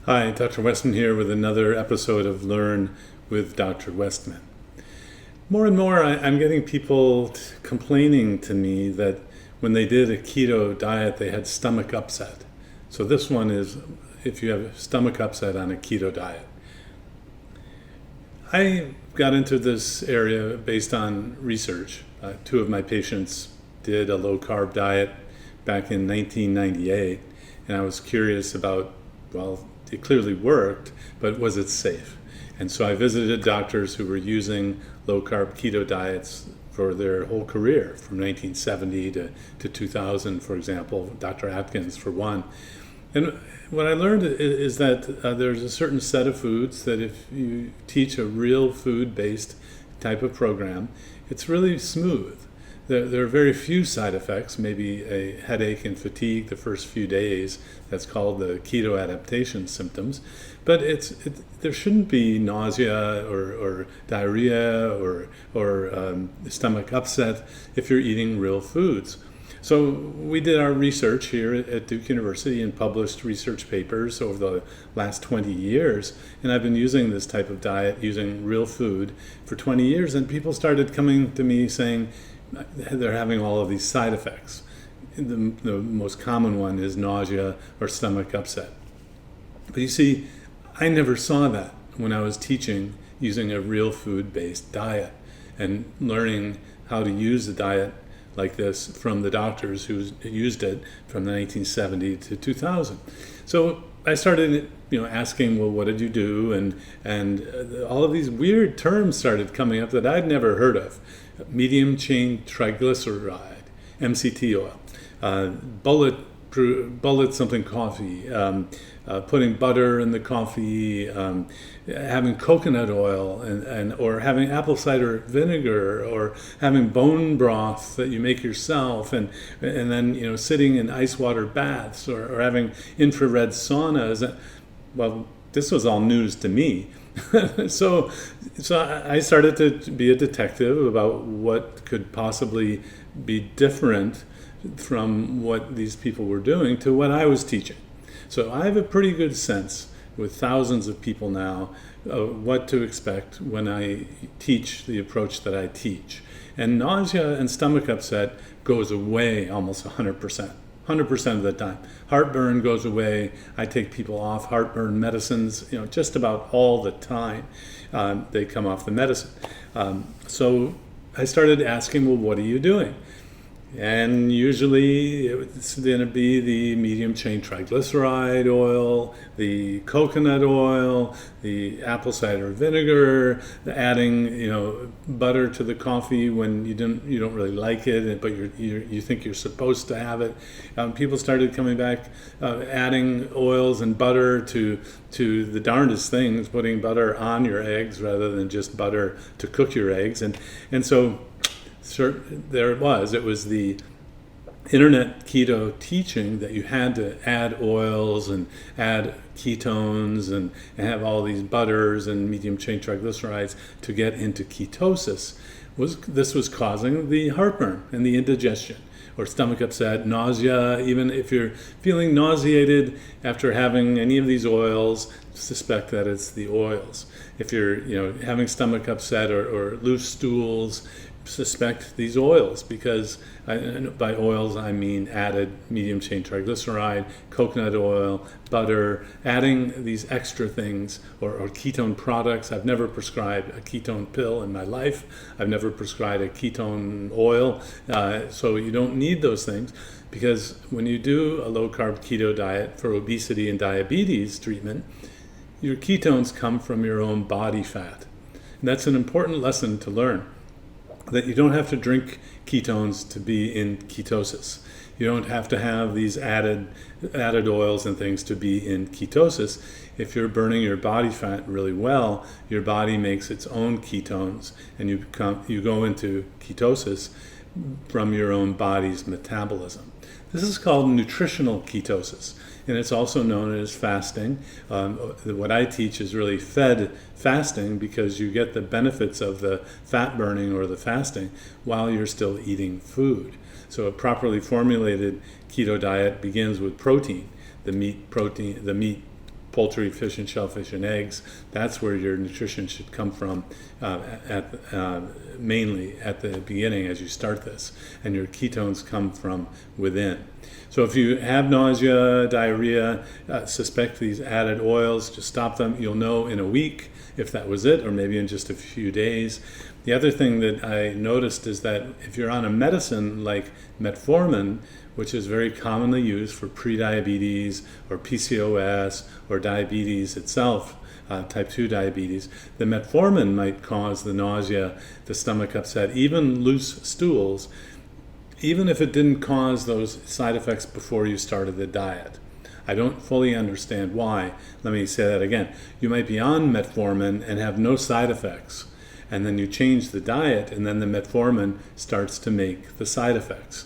Hi, Dr. Westman here with another episode of Learn with Dr. Westman. More and more I'm getting people complaining to me that when they did a keto diet they had stomach upset. So this one is if you have stomach upset on a keto diet. I got into this area based on research. Two of my patients did a low-carb diet back in 1998, and I was curious about, well, it clearly worked, but was it safe? And so I visited doctors who were using low-carb keto diets for their whole career, from 1970 to 2000, for example, Dr. Atkins for one. And what I learned is that there's a certain set of foods that if you teach a real food-based type of program, it's really smooth. There are very few side effects, maybe a headache and fatigue the first few days. That's called the keto adaptation symptoms. But there shouldn't be nausea or diarrhea or stomach upset if you're eating real foods. So we did our research here at Duke University and published research papers over the last 20 years. And I've been using this type of diet, using real food, for 20 years. And people started coming to me saying, they're having all of these side effects. The most common one is nausea or stomach upset. But you see, I never saw that when I was teaching using a real food-based diet and learning how to use a diet like this from the doctors who used it from 1970 to 2000. So I started, asking, well, what did you do? And all of these weird terms started coming up that I'd never heard of. Medium chain triglyceride, MCT oil, bullet something coffee, putting butter in the coffee, having coconut oil, or having apple cider vinegar, or having bone broth that you make yourself, and then sitting in ice water baths, or having infrared saunas. Well, this was all news to me. So I started to be a detective about what could possibly be different from what these people were doing to what I was teaching. So I have a pretty good sense with thousands of people now of what to expect when I teach the approach that I teach. And nausea and stomach upset goes away almost 100%. 100% of the time. Heartburn goes away. I take people off heartburn medicines, just about all the time. They come off the medicine. So I started asking, well, what are you doing? And usually it's going to be the medium chain triglyceride oil, the coconut oil, the apple cider vinegar, adding butter to the coffee when you don't really like it, but you think you're supposed to have it. People started coming back, adding oils and butter to the darndest things, putting butter on your eggs rather than just butter to cook your eggs, and so. There it was. It was the internet keto teaching that you had to add oils and add ketones and have all these butters and medium chain triglycerides to get into ketosis. This was causing the heartburn and the indigestion or stomach upset, nausea. Even if you're feeling nauseated after having any of these oils, suspect that it's the oils. If you're having stomach upset or loose stools, suspect these oils, because by oils I mean added medium chain triglyceride, coconut oil, butter, adding these extra things or ketone products. I've never prescribed a ketone pill in my life. I've never prescribed a ketone oil. So you don't need those things, because when you do a low-carb keto diet for obesity and diabetes treatment, your ketones come from your own body fat. And that's an important lesson to learn, that you don't have to drink ketones to be in ketosis. You don't have to have these added oils and things to be in ketosis. If you're burning your body fat really well, your body makes its own ketones, and you go into ketosis from your own body's metabolism. This is called nutritional ketosis, and it's also known as fasting. What I teach is really fed fasting, because you get the benefits of the fat burning or the fasting while you're still eating food. So a properly formulated keto diet begins with protein. The meat poultry, fish and shellfish and eggs. That's where your nutrition should come from mainly at the beginning as you start this. And your ketones come from within. So if you have nausea, diarrhea, suspect these added oils, just stop them. You'll know in a week if that was it, or maybe in just a few days. The other thing that I noticed is that if you're on a medicine like metformin, which is very commonly used for prediabetes or PCOS or diabetes itself, type 2 diabetes, the metformin might cause the nausea, the stomach upset, even loose stools, even if it didn't cause those side effects before you started the diet. I don't fully understand why. Let me say that again. You might be on metformin and have no side effects, and then you change the diet, and then the metformin starts to make the side effects.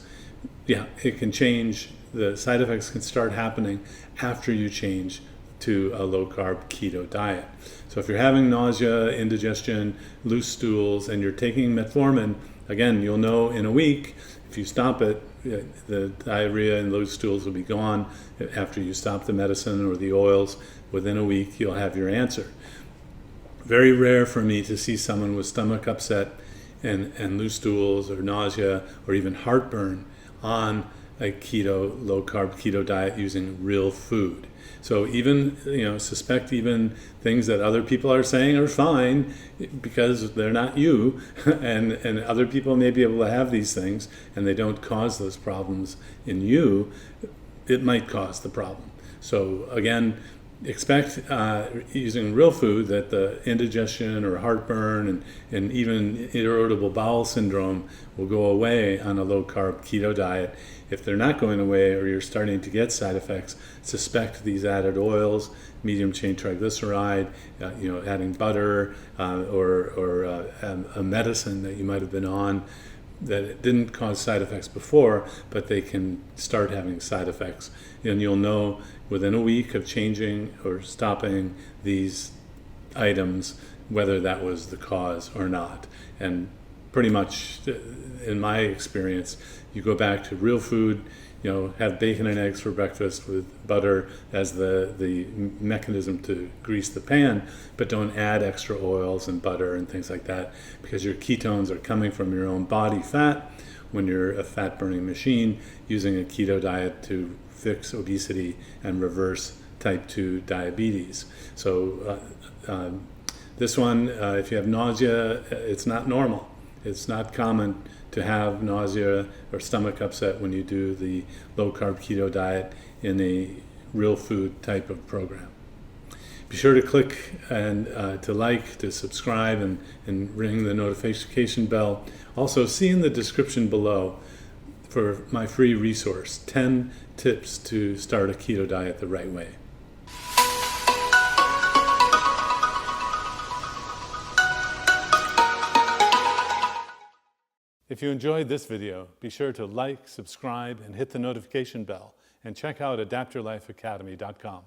Yeah, it can change. The side effects can start happening after you change to a low-carb keto diet. So if you're having nausea, indigestion, loose stools, and you're taking metformin, again, you'll know in a week. If you stop it, the diarrhea and loose stools will be gone. After you stop the medicine or the oils, within a week, you'll have your answer. Very rare for me to see someone with stomach upset and loose stools or nausea or even heartburn on a low-carb keto diet using real food. So even, suspect even things that other people are saying are fine because they're not you, and other people may be able to have these things and they don't cause those problems in you. It might cause the problem. So again, expect using real food that the indigestion or heartburn and even irritable bowel syndrome will go away on a low-carb keto diet. If they're not going away or you're starting to get side effects, suspect these added oils, medium-chain triglyceride, adding butter or a medicine that you might have been on that didn't cause side effects before, but they can start having side effects. And you'll know within a week of changing or stopping these items whether that was the cause or not. And pretty much, in my experience, you go back to real food, have bacon and eggs for breakfast with butter as the mechanism to grease the pan, but don't add extra oils and butter and things like that, because your ketones are coming from your own body fat when you're a fat burning machine using a keto diet to fix obesity and reverse type 2 diabetes. So this one, if you have nausea, it's not normal. It's not common to have nausea or stomach upset when you do the low-carb keto diet in a real food type of program. Be sure to click and to subscribe and ring the notification bell. Also, see in the description below for my free resource, 10 tips to start a keto diet the right way. If you enjoyed this video, be sure to like, subscribe, and hit the notification bell, and check out adaptyourlifeacademy.com.